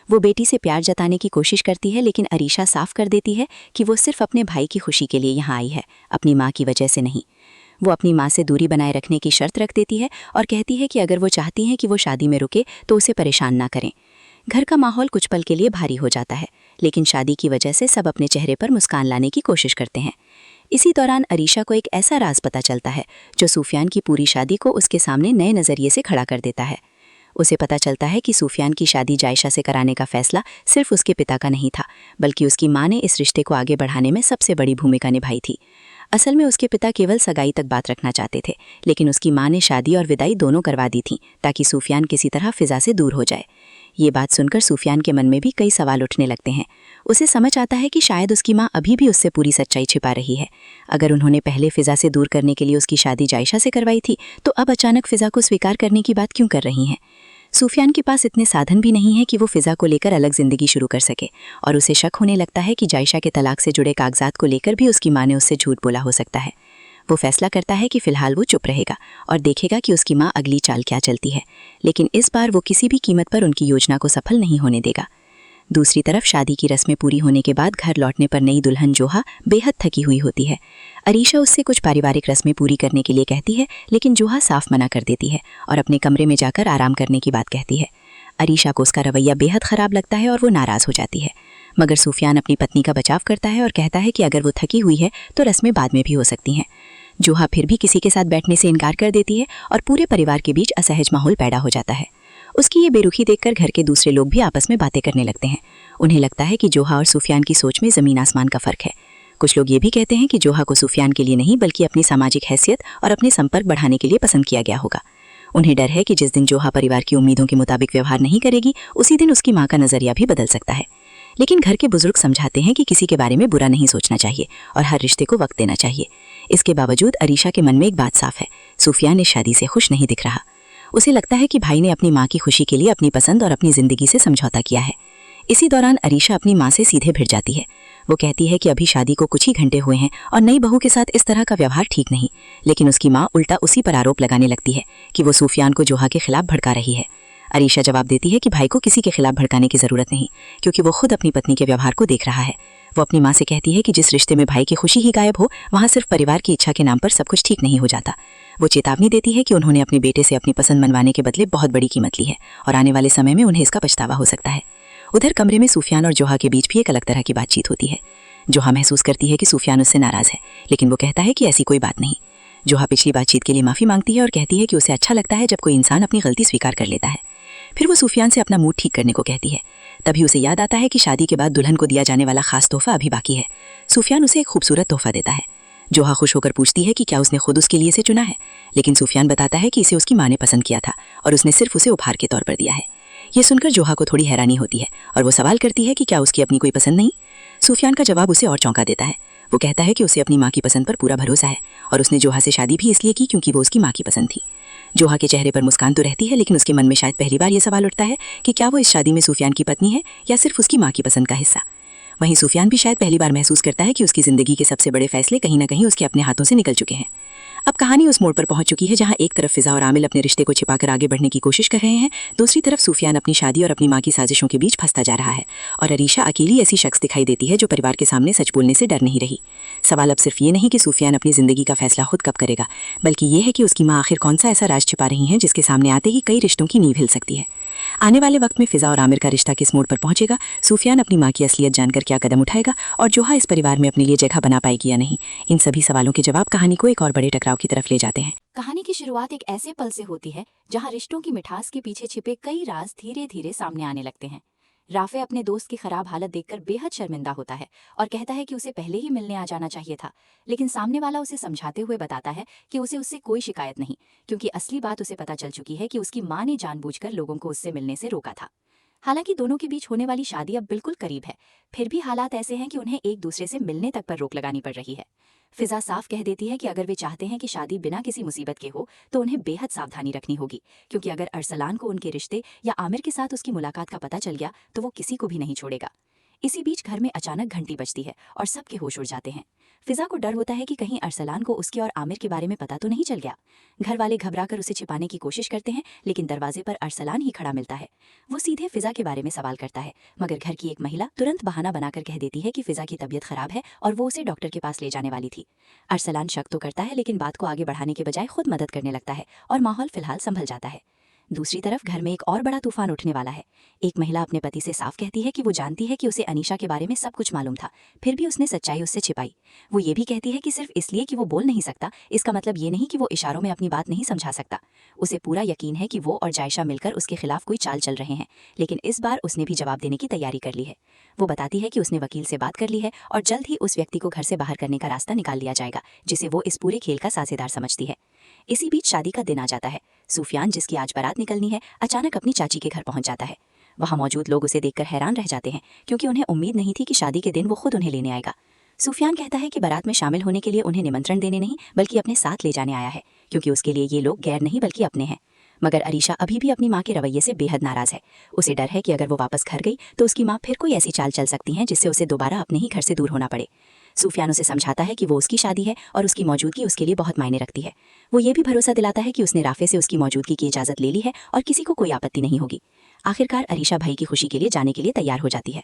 वो बेटी से प्यार जताने की कोशिश करती है, लेकिन अरीशा साफ कर देती है कि वो सिर्फ अपने भाई की खुशी के लिए यहाँ आई है, अपनी माँ की वजह से नहीं। वो अपनी माँ से दूरी बनाए रखने की शर्त रख देती है और कहती है कि अगर वो चाहती हैं कि वो शादी में रुके तो उसे परेशान ना करें। घर का माहौल कुछ पल के लिए भारी हो जाता है, लेकिन शादी की वजह से सब अपने चेहरे पर मुस्कान लाने की कोशिश करते हैं। इसी दौरान अरीशा को एक ऐसा राज पता चलता है जो सूफियान की पूरी शादी को उसके सामने नए नज़रिए से खड़ा कर देता है। उसे पता चलता है कि सूफियान की शादी जायशा से कराने का फैसला सिर्फ उसके पिता का नहीं था, बल्कि उसकी माँ ने इस रिश्ते को आगे बढ़ाने में सबसे बड़ी भूमिका निभाई थी। असल में उसके पिता केवल सगाई तक बात रखना चाहते थे, लेकिन उसकी माँ ने शादी और विदाई दोनों करवा दी थी ताकि सूफियान किसी तरह फिजा से दूर हो जाए। ये बात सुनकर सूफियान के मन में भी कई सवाल उठने लगते हैं। उसे समझ आता है कि शायद उसकी माँ अभी भी उससे पूरी सच्चाई छिपा रही है। अगर उन्होंने पहले फिजा से दूर करने के लिए उसकी शादी जायशा से करवाई थी, तो अब अचानक फिजा को स्वीकार करने की बात क्यों कर रही हैं? सूफियान के पास इतने साधन भी नहीं है कि वो फिजा को लेकर अलग जिंदगी शुरू कर सके, और उसे शक होने लगता है कि जायशा के तलाक से जुड़े कागजात को लेकर भी उसकी माँ ने उससे झूठ बोला हो सकता है। वो फैसला करता है कि फिलहाल वो चुप रहेगा और देखेगा कि उसकी माँ अगली चाल क्या चलती है, लेकिन इस बार वो किसी भी कीमत पर उनकी योजना को सफल नहीं होने देगा। दूसरी तरफ शादी की रस्में पूरी होने के बाद घर लौटने पर नई दुल्हन जोहा बेहद थकी हुई होती है। अरीशा उससे कुछ पारिवारिक रस्में पूरी करने के लिए कहती है, लेकिन जोहा साफ मना कर देती है और अपने कमरे में जाकर आराम करने की बात कहती है। अरीशा को उसका रवैया बेहद ख़राब लगता है और वो नाराज़ हो जाती है, मगर सूफियान अपनी पत्नी का बचाव करता है और कहता है कि अगर वो थकी हुई है तो रस्में बाद में भी हो सकती हैं। जोहा फिर भी किसी के साथ बैठने से इनकार कर देती है और पूरे परिवार के बीच असहज माहौल पैदा हो जाता है। उसकी ये बेरुखी देखकर घर के दूसरे लोग भी आपस में बातें करने लगते हैं। उन्हें लगता है कि जोहा और सूफियान की सोच में ज़मीन आसमान का फ़र्क है। कुछ लोग ये भी कहते हैं कि जोहा को सूफियान के लिए नहीं बल्कि अपनी सामाजिक हैसियत और अपने संपर्क बढ़ाने के लिए पसंद किया गया होगा। उन्हें डर है कि जिस दिन जोहा परिवार की उम्मीदों के मुताबिक व्यवहार नहीं करेगी, उसी दिन उसकी माँ का नज़रिया भी बदल सकता है। लेकिन घर के बुजुर्ग समझाते हैं कि किसी के बारे में बुरा नहीं सोचना चाहिए और हर रिश्ते को वक्त देना चाहिए। इसके बावजूद अरीशा के मन में एक बात साफ है, सूफियान इस शादी से खुश नहीं दिख रहा। उसे लगता है कि भाई ने अपनी माँ की खुशी के लिए अपनी पसंद और अपनी ज़िंदगी से समझौता किया है। इसी दौरान अरीशा अपनी माँ से सीधे भिड़ जाती है। वो कहती है कि अभी शादी को कुछ ही घंटे हुए हैं और नई बहू के साथ इस तरह का व्यवहार ठीक नहीं, लेकिन उसकी माँ उल्टा उसी पर आरोप लगाने लगती है कि वो सूफियान को जोहा के खिलाफ भड़का रही है। अरीशा जवाब देती है कि भाई को किसी के खिलाफ भड़काने की ज़रूरत नहीं, क्योंकि वो खुद अपनी पत्नी के व्यवहार को देख रहा है। वो अपनी माँ से कहती है कि जिस रिश्ते में भाई की खुशी ही गायब हो, वहाँ सिर्फ परिवार की इच्छा के नाम पर सब कुछ ठीक नहीं हो जाता। वो चेतावनी देती है कि उन्होंने अपने बेटे से अपनी पसंद मनवाने के बदले बहुत बड़ी कीमत ली है और आने वाले समय में उन्हें इसका पछतावा हो सकता है। उधर कमरे में सूफियान और जोहा के बीच भी एक अलग तरह की बातचीत होती है। जोहा महसूस करती है कि सूफियान उससे नाराज़ है, लेकिन वो कहता है कि ऐसी कोई बात नहीं। जोहा पिछली बातचीत के लिए माफ़ी मांगती है और कहती है कि उसे अच्छा लगता है जब कोई इंसान अपनी गलती स्वीकार कर लेता है। फिर वो सूफियान से अपना मूड ठीक करने को कहती है। तभी उसे याद आता है कि शादी के बाद दुल्हन को दिया जाने वाला खास तोहफा अभी बाकी है। सूफियान उसे एक खूबसूरत तोहफा देता है। जोहा खुश होकर पूछती है कि क्या उसने खुद उसके लिए इसे चुना है, लेकिन सूफियान बताता है कि इसे उसकी माँ ने पसंद किया था और उसने सिर्फ उसे उपहार के तौर पर दिया है। ये सुनकर जोहा को थोड़ी हैरानी होती है और वो सवाल करती है कि क्या उसकी अपनी कोई पसंद नहीं। सूफियान का जवाब उसे और चौंका देता है। वो कहता है कि उसे अपनी माँ की पसंद पर पूरा भरोसा है और उसने जोहा से शादी भी इसलिए की क्योंकि वो उसकी माँ की पसंद थी। जोहा के चेहरे पर मुस्कान तो रहती है, लेकिन उसके मन में शायद पहली बार ये सवाल उठता है कि क्या वो इस शादी में सूफियान की पत्नी है या सिर्फ उसकी माँ की पसंद का हिस्सा। वहीं सूफियान भी शायद पहली बार महसूस करता है कि उसकी ज़िंदगी के सबसे बड़े फैसले कहीं ना कहीं उसके अपने हाथों से निकल चुके हैं। अब कहानी उस मोड़ पर पहुंच चुकी है जहां एक तरफ फिजा और आमिल अपने रिश्ते को छिपाकर आगे बढ़ने की कोशिश कर रहे हैं, दूसरी तरफ सूफियान अपनी शादी और अपनी माँ की साजिशों के बीच फंसता जा रहा है और अरीशा अकेली ऐसी शख्स दिखाई देती है जो परिवार के सामने सच बोलने से डर नहीं रही। सवाल अब सिर्फ ये नहीं कि सूफियान अपनी ज़िंदगी का फैसला खुद कब करेगा, बल्कि ये है कि उसकी माँ आखिर कौन सा ऐसा राज छिपा रही हैं जिसके सामने आते ही कई रिश्तों की नींव हिल सकती है। आने वाले वक्त में फिजा और आमिर का रिश्ता किस मोड़ पर पहुंचेगा, सूफियान अपनी माँ की असलियत जानकर क्या कदम उठाएगा और जोहा इस परिवार में अपने लिए जगह बना पाएगी या नहीं, इन सभी सवालों के जवाब कहानी को एक और बड़े टकराव की तरफ ले जाते हैं। कहानी की शुरुआत एक ऐसे पल से होती है जहां रिश्तों की मिठास के पीछे छिपे कई राज धीरे धीरे सामने आने लगते हैं। राफे अपने दोस्त की खराब हालत देखकर बेहद शर्मिंदा होता है और कहता है कि उसे पहले ही मिलने आ जाना चाहिए था, लेकिन सामने वाला उसे समझाते हुए बताता है कि उसे उससे कोई शिकायत नहीं, क्योंकि असली बात उसे पता चल चुकी है कि उसकी माँ ने जानबूझकर लोगों को उससे मिलने से रोका था। हालांकि दोनों के बीच होने वाली शादी अब बिल्कुल करीब है, फिर भी हालात ऐसे हैं कि उन्हें एक दूसरे से मिलने तक पर रोक लगानी पड़ रही है। फिजा साफ कह देती है कि अगर वे चाहते हैं कि शादी बिना किसी मुसीबत के हो तो उन्हें बेहद सावधानी रखनी होगी, क्योंकि अगर अरसलान को उनके रिश्ते या आमिर के साथ उसकी मुलाकात का पता चल गया तो वो किसी को भी नहीं छोड़ेगा। इसी बीच घर में अचानक घंटी बजती है और सबके होश उड़ जाते हैं। फिजा को डर होता है कि कहीं अरसलान को उसके और आमिर के बारे में पता तो नहीं चल गया। घर वाले घबराकर उसे छिपाने की कोशिश करते हैं, लेकिन दरवाजे पर अरसलान ही खड़ा मिलता है। वो सीधे फिजा के बारे में सवाल करता है, मगर घर की एक महिला तुरंत बहाना बनाकर कह देती है कि फिजा की तबीयत खराब है और वो उसे डॉक्टर के पास ले जाने वाली थी। अरसलान शक तो करता है, लेकिन बात को आगे बढ़ाने के बजाय खुद मदद करने लगता है और माहौल फिलहाल संभल जाता है। दूसरी तरफ घर में एक और बड़ा तूफान उठने वाला है। एक महिला अपने पति से साफ कहती है कि वो जानती है कि उसे अनीशा के बारे में सब कुछ मालूम था, फिर भी उसने सच्चाई उससे छिपाई। वो ये भी कहती है कि सिर्फ इसलिए कि वो बोल नहीं सकता, इसका मतलब ये नहीं कि वो इशारों में अपनी बात नहीं समझा सकता। उसे पूरा यकीन है कि वो और जायशा मिलकर उसके खिलाफ कोई चाल चल रहे हैं, लेकिन इस बार उसने भी जवाब देने की तैयारी कर ली है। वो बताती है कि उसने वकील से बात कर ली है और जल्द ही उस व्यक्ति को घर से बाहर करने का रास्ता निकाल लिया जाएगा जिसे वो इस पूरे खेल का साझेदार समझती है। इसी बीच शादी का दिन आ जाता है। सूफियान, जिसकी आज बारात निकलनी है, अचानक अपनी चाची के घर पहुंच जाता है। वहां मौजूद लोग उसे देखकर हैरान रह जाते हैं, क्योंकि उन्हें उम्मीद नहीं थी कि शादी के दिन वो खुद उन्हें लेने आएगा। सूफियान कहता है कि बारात में शामिल होने के लिए उन्हें निमंत्रण देने नहीं बल्कि अपने साथ ले जाने आया है, क्योंकि उसके लिए ये लोग गैर नहीं बल्कि अपने हैं। मगर अरीशा अभी भी अपनी माँ के रवैये से बेहद नाराज है। उसे डर है कि अगर वो वापस घर गई तो उसकी माँ फिर कोई ऐसी चाल चल सकती है जिससे उसे दोबारा अपने ही घर से दूर होना पड़े। सूफियान उसे समझाता है कि वो उसकी शादी है और उसकी मौजूदगी उसके लिए बहुत मायने रखती है। वो ये भी भरोसा दिलाता है कि उसने राफे से उसकी मौजूदगी की इजाज़त ले ली है और किसी को कोई आपत्ति नहीं होगी। आखिरकार अरीशा भाई की खुशी के लिए जाने के लिए तैयार हो जाती है।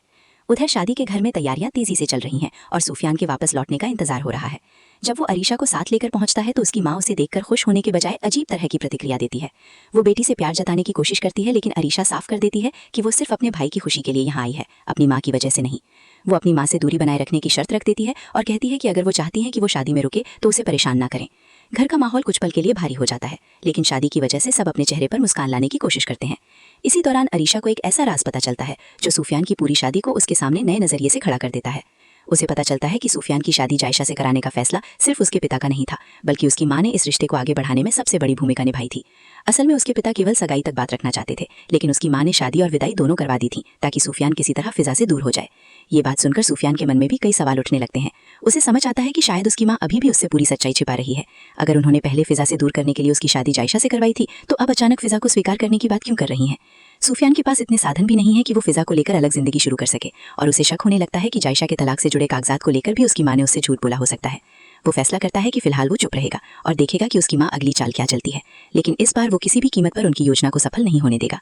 उधर शादी के घर में तैयारियां तेजी से चल रही हैं और सूफियान के वापस लौटने का इंतजार हो रहा है। जब वो अरीशा को साथ लेकर पहुंचता है तो उसकी माँ उसे देखकर खुश होने के बजाय अजीब तरह की प्रतिक्रिया देती है। वो बेटी से प्यार जताने की कोशिश करती है, लेकिन अरीशा साफ कर देती है कि वो सिर्फ अपने भाई की खुशी के लिए यहाँ आई है, अपनी माँ की वजह से नहीं। वो अपनी माँ से दूरी बनाए रखने की शर्त रख देती है और कहती है कि अगर वो चाहती हैं कि वो शादी में रुके तो उसे परेशान ना करें। घर का माहौल कुछ पल के लिए भारी हो जाता है, लेकिन शादी की वजह से सब अपने चेहरे पर मुस्कान लाने की कोशिश करते हैं। इसी दौरान अरीशा को एक ऐसा राज पता चलता है जो सूफियान की पूरी शादी को उसके सामने नए नजरिए से खड़ा कर देता है। उसे पता चलता है कि सूफियान की शादी जायशा से कराने का फैसला सिर्फ उसके पिता का नहीं था, बल्कि उसकी माँ ने इस रिश्ते को आगे बढ़ाने में सबसे बड़ी भूमिका निभाई थी। असल में उसके पिता केवल सगाई तक बात रखना चाहते थे, लेकिन उसकी माँ ने शादी और विदाई दोनों करवा दी थी ताकि सूफियान किसी तरह फिजा से दूर हो जाए। ये बात सुनकर सूफियान के मन में भी कई सवाल उठने लगते हैं। उसे समझ आता है कि शायद उसकी माँ अभी भी उससे पूरी सच्चाई छिपा रही है। अगर उन्होंने पहले फिजा से दूर करने के लिए उसकी शादी जायशा से करवाई थी तो अब अचानक फिजा को स्वीकार करने की बात क्यों कर रही हैं? सूफियान के पास इतने साधन भी नहीं है कि वो फिजा को लेकर अलग जिंदगी शुरू कर सके, और उसे शक होने लगता है कि जायशा के तलाक से जुड़े कागजात को लेकर भी उसकी माँ ने उससे झूठ बोला हो सकता है। वो फैसला करता है कि फिलहाल वो चुप रहेगा और देखेगा कि उसकी माँ अगली चाल क्या चलती है, लेकिन इस बार वो किसी भी कीमत पर उनकी योजना को सफल नहीं होने देगा।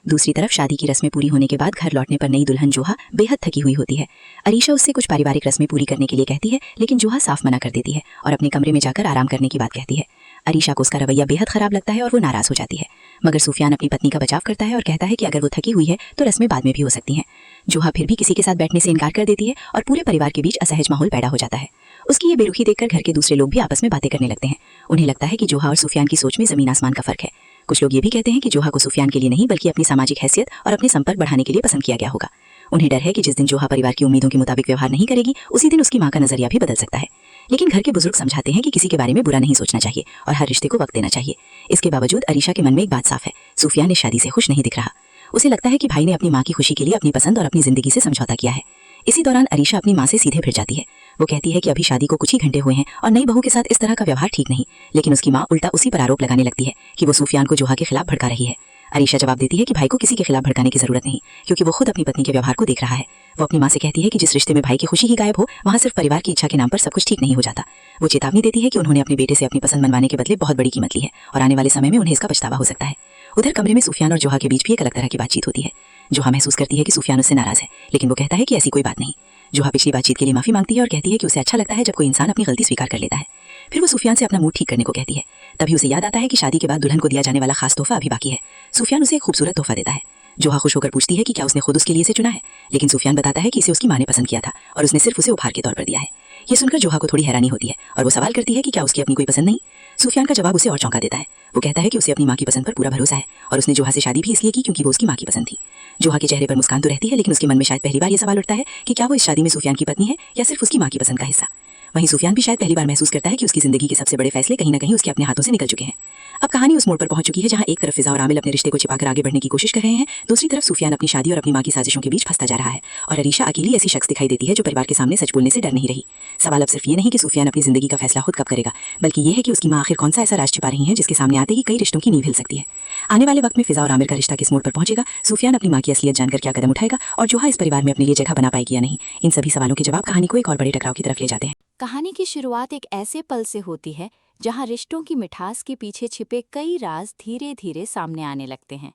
दूसरी तरफ शादी की रस्में पूरी होने के बाद घर लौटने पर नई दुल्हन जोहा बेहद थकी हुई होती है। अरीशा उससे कुछ पारिवारिक रस्में पूरी करने के लिए कहती है, लेकिन जोहा साफ मना कर देती है और अपने कमरे में जाकर आराम करने की बात कहती है। अरीशा को उसका रवैया बेहद खराब लगता है और वो नाराज हो जाती है, मगर सूफियान अपनी पत्नी का बचाव करता है और कहता है कि अगर वो थकी हुई है तो रस्में बाद में भी हो सकती हैं। जोहा फिर भी किसी के साथ बैठने से इनकार कर देती है और पूरे परिवार के बीच असहज माहौल पैदा हो जाता है। उसकी ये बेरुखी देखकर घर के दूसरे लोग भी आपस में बातें करने लगते हैं। उन्हें लगता है कि जोहा और सूफियान की सोच में जमीन आसमान का फर्क है। कुछ लोग ये भी कहते हैं कि जोहा को सूफियान के लिए नहीं बल्कि अपनी सामाजिक हैसियत और अपने संपर्क बढ़ाने के लिए पसंद किया गया होगा। उन्हें डर है कि जिस दिन जोहा परिवार की उम्मीदों के मुताबिक व्यवहार नहीं करेगी उसी दिन उसकी माँ का नजरिया भी बदल सकता है। लेकिन घर के बुजुर्ग समझाते हैं कि किसी के बारे में बुरा नहीं सोचना चाहिए और हर रिश्ते को वक्त देना चाहिए। इसके बावजूद अरीशा के मन में एक बात साफ है, सूफियान इस शादी से खुश नहीं दिख रहा। उसे लगता है कि भाई ने अपनी माँ की खुशी के लिए अपनी पसंद और अपनी जिंदगी से समझौता किया है। इसी दौरान अरीशा अपनी माँ से सीधे भिड़ जाती है। वो कहती है कि अभी शादी को कुछ ही घंटे हुए हैं और नई बहू के साथ इस तरह का व्यवहार ठीक नहीं, लेकिन उसकी माँ उल्टा उसी पर आरोप लगाने लगती है कि वो सूफियान को जोहा के खिलाफ भड़का रही है। अरीशा जवाब देती है कि भाई को किसी के खिलाफ भड़काने की जरूरत नहीं, क्योंकि वो खुद अपनी पत्नी के व्यवहार को देख रहा है। वो अपनी माँ से कहती है कि जिस रिश्ते में भाई की खुशी ही गायब हो, वहाँ सिर्फ परिवार की इच्छा के नाम पर सब कुछ ठीक नहीं हो जाता। वो चेतावनी देती है कि उन्होंने अपने बेटे से अपनी पसंद मनवाने के बदले बहुत बड़ी कीमत ली है और आने वाले समय में उन्हें इसका पछतावा हो सकता है। उधर कमरे में सूफियान और जोहा के बीच भी एक अलग तरह की बातचीत होती है। जोहा महसूस करती है कि सूफियान उससे नाराज है, लेकिन वो कहता है कि ऐसी कोई बात नहीं। जोहा पिछली बातचीत के लिए माफी मांगती है और कहती है कि उसे अच्छा लगता है जब कोई इंसान अपनी गलती स्वीकार कर लेता है। फिर वो सूफियान से अपना मूड ठीक करने को कहती है। तभी उसे याद आता है कि शादी के बाद दुल्हन को दिया जाने वाला खास तोहफा अभी बाकी है। सूफियान उसे एक खूबसूरत तोहफा देता है। जोहा खुश होकर पूछती है कि क्या उसने खुद उसके लिए इसे चुना है, लेकिन सूफियान बताता है कि इसे उसकी माँ ने पसंद किया था और उसने सिर्फ उसे उपहार के तौर पर दिया है। ये सुनकर जोहा को थोड़ी हैरानी होती है और वो सवाल करती है कि क्या उसकी अपनी कोई पसंद नहीं। सूफियान का जवाब उसे और चौंका देता है। वो कहता है कि उसे अपनी माँ की पसंद पर पूरा भरोसा है और उसने जोहा से शादी भी इसलिए की क्योंकि वो उसकी माँ की पसंद थी। जोहा के चेहरे पर मुस्कान तो रहती है, लेकिन उसके मन में शायद पहली बार ये सवाल उठता है कि क्या वो इस शादी में सूफियान की पत्नी है या सिर्फ उसकी माँ की पसंद का हिस्सा। वहीं सूफियान भी शायद पहली बार महसूस करता है कि उसकी जिंदगी के सबसे बड़े फैसले कहीं ना कहीं उसके अपने हाथों से निकल चुके हैं। अब कहानी उस मोड़ पर पहुंच चुकी है जहां एक तरफ फिजा और आमिल अपने रिश्ते को छिपाकर आगे बढ़ने की कोशिश कर रहे हैं, दूसरी तरफ सूफियान अपनी शादी और अपनी माँ की साजिशों के बीच फंसता जा रहा है और अरीशा अकेली ऐसी शख्स दिखाई देती है जो परिवार के सामने सच बोलने से डर नहीं रही। सवाल अब सिर्फ ये नहीं कि सूफियान अपनी जिंदगी का फैसला खुद कब करेगा, बल्कि ये है कि उसकी माँ आखिर कौन सा ऐसा राज छिपा रही है जिसके सामने आते ही कई रिश्तों की नींव हिल सकती है। आने वाले वक्त में फिजा और आमिर का रिश्ता किस मोड़ पर पहुंचेगा, सूफियान अपनी माँ की असलियत जानकर क्या कदम उठाएगा और जोहा इस परिवार में अपने लिए जगह बना पाएगी या नहीं, इन सभी सवालों के जवाब कहानी को एक और बड़े टकराव की तरफ ले जाते हैं। कहानी की शुरुआत एक ऐसे पल से होती है जहां रिश्तों की मिठास के पीछे छिपे कई राज धीरे धीरे सामने आने लगते हैं।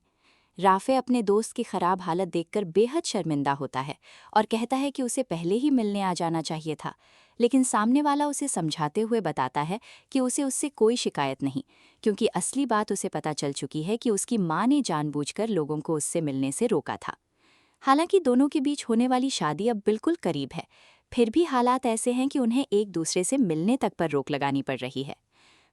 राफे अपने दोस्त की खराब हालत देखकर बेहद शर्मिंदा होता है और कहता है कि उसे पहले ही मिलने आ जाना चाहिए था, लेकिन सामने वाला उसे समझाते हुए बताता है कि उसे उससे कोई शिकायत नहीं, क्योंकि असली बात उसे पता चल चुकी है कि उसकी माँ ने जानबूझकर लोगों को उससे मिलने से रोका था। हालांकि दोनों के बीच होने वाली शादी अब बिल्कुल करीब है, फिर भी हालात ऐसे हैं कि उन्हें एक दूसरे से मिलने तक पर रोक लगानी पड़ रही है।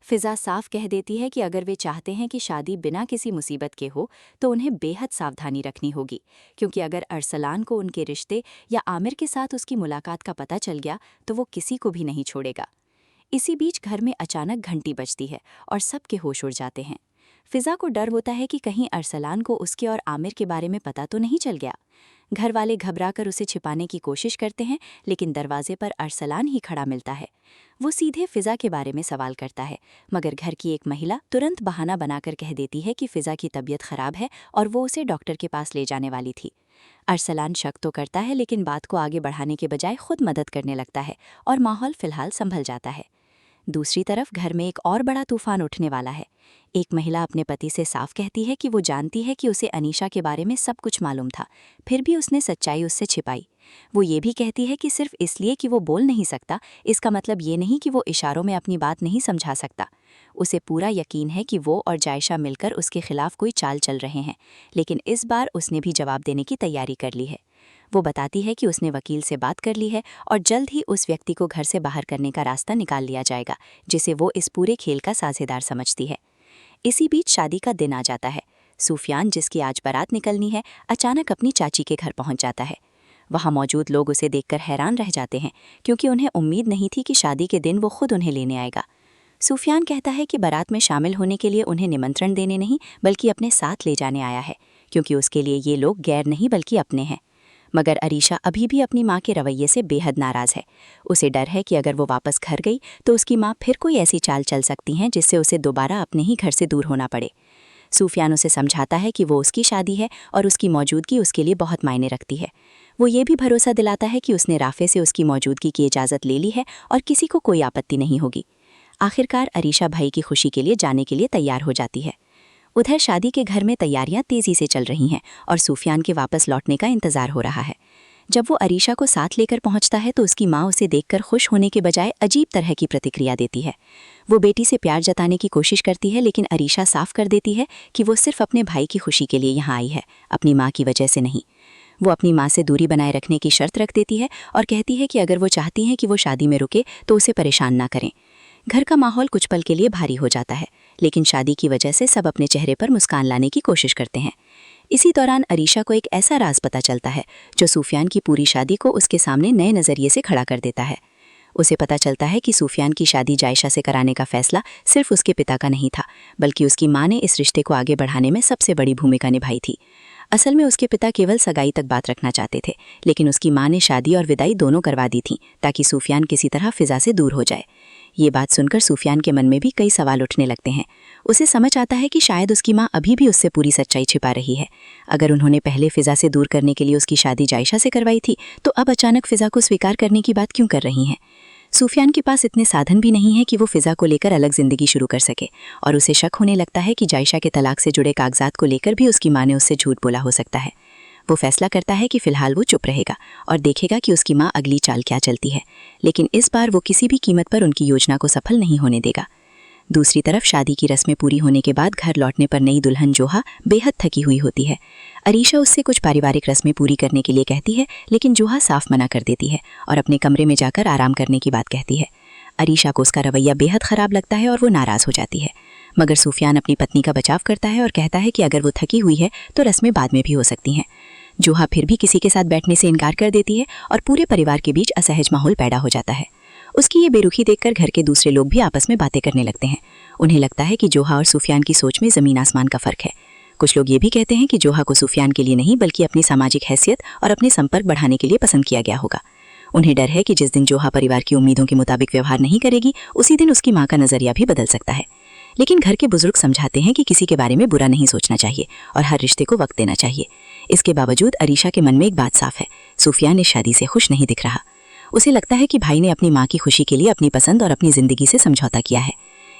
फिजा साफ कह देती है कि अगर वे चाहते हैं कि शादी बिना किसी मुसीबत के हो तो उन्हें बेहद सावधानी रखनी होगी, क्योंकि अगर अरसलान को उनके रिश्ते या आमिर के साथ उसकी मुलाकात का पता चल गया तो वो किसी को भी नहीं छोड़ेगा। इसी बीच घर में अचानक घंटी बजती है और सबके होश उड़ जाते हैं। फिजा को डर होता है कि कहीं अरसलान को उसके और आमिर के बारे में पता तो नहीं चल गया। घर वाले घबराकर उसे छिपाने की कोशिश करते हैं, लेकिन दरवाजे पर अरसलान ही खड़ा मिलता है। वो सीधे फिजा के बारे में सवाल करता है, मगर घर की एक महिला तुरंत बहाना बनाकर कह देती है कि फिजा की तबीयत खराब है और वो उसे डॉक्टर के पास ले जाने वाली थी। अरसलान शक तो करता है, लेकिन बात को आगे बढ़ाने के बजाय खुद मदद करने लगता है और माहौल फिलहाल संभल जाता है। दूसरी तरफ घर में एक और बड़ा तूफान उठने वाला है। एक महिला अपने पति से साफ कहती है कि वो जानती है कि उसे अनीशा के बारे में सब कुछ मालूम था, फिर भी उसने सच्चाई उससे छिपाई। वो ये भी कहती है कि सिर्फ इसलिए कि वो बोल नहीं सकता, इसका मतलब ये नहीं कि वो इशारों में अपनी बात नहीं समझा सकता। उसे पूरा यकीन है कि वो और जायशा मिलकर उसके खिलाफ कोई चाल चल रहे हैं, लेकिन इस बार उसने भी जवाब देने की तैयारी कर ली है। वो बताती है कि उसने वकील से बात कर ली है और जल्द ही उस व्यक्ति को घर से बाहर करने का रास्ता निकाल लिया जाएगा जिसे वो इस पूरे खेल का साझेदार समझती है। इसी बीच शादी का दिन आ जाता है। सूफियान, जिसकी आज बारात निकलनी है, अचानक अपनी चाची के घर पहुंच जाता है। वहां मौजूद लोग उसे देखकर हैरान रह जाते हैं, क्योंकि उन्हें उम्मीद नहीं थी कि शादी के दिन वो खुद उन्हें लेने आएगा। सूफियान कहता है कि बारात में शामिल होने के लिए उन्हें निमंत्रण देने नहीं बल्कि अपने साथ ले जाने आया है, क्योंकि उसके लिए ये लोग गैर नहीं बल्कि अपने हैं। मगर अरीशा अभी भी अपनी माँ के रवैये से बेहद नाराज़ है। उसे डर है कि अगर वो वापस घर गई तो उसकी माँ फिर कोई ऐसी चाल चल सकती हैं जिससे उसे दोबारा अपने ही घर से दूर होना पड़े। सूफियान उसे समझाता है कि वो उसकी शादी है और उसकी मौजूदगी उसके लिए बहुत मायने रखती है। वो ये भी भरोसा दिलाता है कि उसने राफे से उसकी मौजूदगी की इजाज़त ले ली है और किसी को कोई आपत्ति नहीं होगी। आखिरकार अरीशा भाई की खुशी के लिए जाने के लिए तैयार हो जाती है। उधर शादी के घर में तैयारियां तेजी से चल रही हैं और सूफियान के वापस लौटने का इंतजार हो रहा है। जब वो अरीशा को साथ लेकर पहुंचता है तो उसकी माँ उसे देखकर खुश होने के बजाय अजीब तरह की प्रतिक्रिया देती है। वो बेटी से प्यार जताने की कोशिश करती है, लेकिन अरीशा साफ कर देती है कि वो सिर्फ अपने भाई की खुशी के लिए यहाँ आई है, अपनी माँ की वजह से नहीं। वो अपनी माँ से दूरी बनाए रखने की शर्त रख देती है और कहती है कि अगर वो चाहती हैं कि वो शादी में रुके तो उसे परेशान ना करें। घर का माहौल कुछ पल के लिए भारी हो जाता है, लेकिन शादी की वजह से सब अपने चेहरे पर मुस्कान लाने की कोशिश करते हैं। इसी दौरान अरीशा को एक ऐसा राज पता चलता है जो सूफियान की पूरी शादी को उसके सामने नए नज़रिए से खड़ा कर देता है। उसे पता चलता है कि सूफियान की शादी जायशा से कराने का फैसला सिर्फ उसके पिता का नहीं था, बल्कि उसकी माँ ने इस रिश्ते को आगे बढ़ाने में सबसे बड़ी भूमिका निभाई थी। असल में उसके पिता केवल सगाई तक बात रखना चाहते थे, लेकिन उसकी माँ ने शादी और विदाई दोनों करवा दी थी ताकि सूफियान किसी तरह फिजा से दूर हो जाए। ये बात सुनकर सूफियान के मन में भी कई सवाल उठने लगते हैं। उसे समझ आता है कि शायद उसकी माँ अभी भी उससे पूरी सच्चाई छिपा रही है। अगर उन्होंने पहले फिजा से दूर करने के लिए उसकी शादी जायशा से करवाई थी, तो अब अचानक फिजा को स्वीकार करने की बात क्यों कर रही हैं? सूफियान के पास इतने साधन भी नहीं है कि वो फिजा को लेकर अलग जिंदगी शुरू कर सके, और उसे शक होने लगता है कि जायशा के तलाक से जुड़े कागजात को लेकर भी उसकी माँ ने उससे झूठ बोला हो सकता है। वो फैसला करता है कि फिलहाल वो चुप रहेगा और देखेगा कि उसकी माँ अगली चाल क्या चलती है, लेकिन इस बार वो किसी भी कीमत पर उनकी योजना को सफल नहीं होने देगा। दूसरी तरफ शादी की रस्में पूरी होने के बाद घर लौटने पर नई दुल्हन जोहा बेहद थकी हुई होती है। अरीशा उससे कुछ पारिवारिक रस्में पूरी करने के लिए कहती है, लेकिन जोहा साफ मना कर देती है और अपने कमरे में जाकर आराम करने की बात कहती है। अरीशा को उसका रवैया बेहद ख़राब लगता है और वो नाराज़ हो जाती है, मगर सूफियान अपनी पत्नी का बचाव करता है और कहता है कि अगर वो थकी हुई है तो रस्में बाद में भी हो सकती हैं। जोहा फिर भी किसी के साथ बैठने से इनकार कर देती है और पूरे परिवार के बीच असहज माहौल पैदा हो जाता है। उसकी ये बेरुखी देखकर घर के दूसरे लोग भी आपस में बातें करने लगते हैं। उन्हें लगता है कि जोहा और सूफियान की सोच में ज़मीन आसमान का फ़र्क है। कुछ लोग ये भी कहते हैं कि जोहा को सूफियान के लिए नहीं बल्कि अपनी सामाजिक हैसियत और अपने संपर्क बढ़ाने के लिए पसंद किया गया होगा। उन्हें डर है कि जिस दिन जोहा परिवार की उम्मीदों के मुताबिक व्यवहार नहीं करेगी, उसी दिन उसकी माँ का नज़रिया भी बदल सकता है। लेकिन घर के बुजुर्ग समझाते हैं कि किसी के बारे में बुरा नहीं सोचना चाहिए और हर रिश्ते को वक्त देना चाहिए। इसके बावजूद अरीशा के मन में एक बात साफ है, सूफियान इस शादी से खुश नहीं दिख रहा। उसे लगता है कि भाई ने अपनी माँ की खुशी के लिए अपनी पसंद और अपनी ज़िंदगी से समझौता किया है।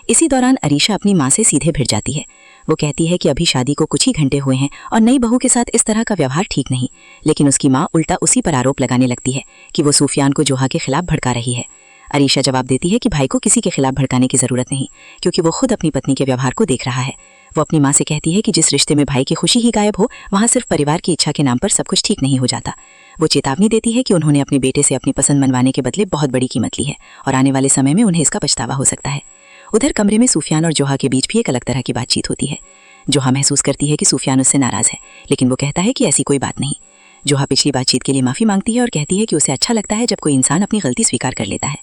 इसी दौरान अरीशा अपनी माँ से सीधे भिड़ जाती है। वो कहती है कि अभी शादी को कुछ ही घंटे हुए हैं और नई बहू के साथ इस तरह का व्यवहार ठीक नहीं, लेकिन उसकी माँ उल्टा उसी पर आरोप लगाने लगती है कि वो सूफियान को जोहा के खिलाफ भड़का रही है। अरीशा जवाब देती है कि भाई को किसी के खिलाफ भड़काने की ज़रूरत नहीं, क्योंकि वो खुद अपनी पत्नी के व्यवहार को देख रहा है। वो अपनी माँ से कहती है कि जिस रिश्ते में भाई की खुशी ही गायब हो, वहाँ सिर्फ परिवार की इच्छा के नाम पर सब कुछ ठीक नहीं हो जाता। वो चेतावनी देती है कि उन्होंने अपने बेटे से अपनी पसंद मनवाने के बदले बहुत बड़ी कीमत ली है और आने वाले समय में उन्हें इसका पछतावा हो सकता है। उधर कमरे में सूफियान और जोहा के बीच भी एक अलग तरह की बातचीत होती है। जोहा महसूस करती है कि सूफियान उससे नाराज़ है, लेकिन वो कहता है कि ऐसी कोई बात नहीं। जोहा पिछली बातचीत के लिए माफ़ी मांगती है और कहती है कि उसे अच्छा लगता है जब कोई इंसान अपनी गलती स्वीकार कर लेता है।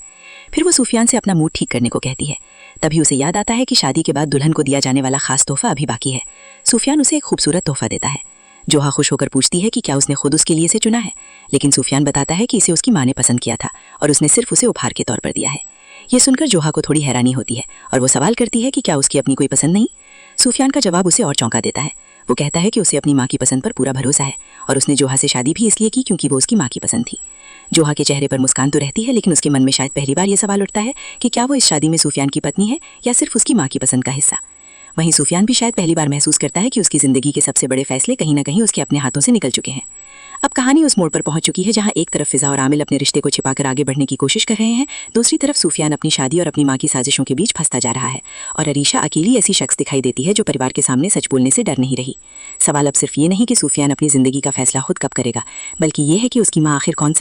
फिर वो सूफियान से अपना मूड ठीक करने को कहती है। तभी उसे याद आता है कि शादी के बाद दुल्हन को दिया जाने वाला खास तोहफा अभी बाकी है। सूफियान उसे एक खूबसूरत तोहफा देता है। जोहा खुश होकर पूछती है कि क्या उसने खुद उसके लिए इसे चुना है, लेकिन सूफियान बताता है कि इसे उसकी माँ ने पसंद किया था और उसने सिर्फ उसे उपहार के तौर पर दिया है। ये सुनकर जोहा को थोड़ी हैरानी होती है और वो सवाल करती है कि क्या उसकी अपनी कोई पसंद नहीं। सूफियान का जवाब उसे और चौंका देता है। वो कहता है कि उसे अपनी माँ की पसंद पर पूरा भरोसा है और उसने जोहा से शादी भी इसलिए की क्योंकि वो उसकी माँ की पसंद थी। जोहा के चेहरे पर मुस्कान तो रहती है, लेकिन उसके मन में शायद पहली बार ये सवाल उठता है कि क्या वो इस शादी में सूफियान की पत्नी है या सिर्फ उसकी माँ की पसंद का हिस्सा। वहीं सूफियान भी शायद पहली बार महसूस करता है कि उसकी ज़िंदगी के सबसे बड़े फैसले कहीं ना कहीं उसके अपने हाथों से निकल चुके हैं। अब कहानी उस मोड़ पर पहुंच चुकी है जहां एक तरफ फिजा और आमिल अपने रिश्ते को छिपाकर आगे बढ़ने की कोशिश कर रहे हैं, दूसरी तरफ सूफियान अपनी शादी और अपनी माँ की साजिशों के बीच फंसता जा रहा है और अरीशा अकेली ऐसी शख्स दिखाई देती है जो परिवार के सामने सच बोलने से डर नहीं रही। सवाल अब सिर्फ ये नहीं कि सूफियान अपनी ज़िंदगी का फैसला खुद कब करेगा, बल्कि ये है कि उसकी माँ आखिर कौन सा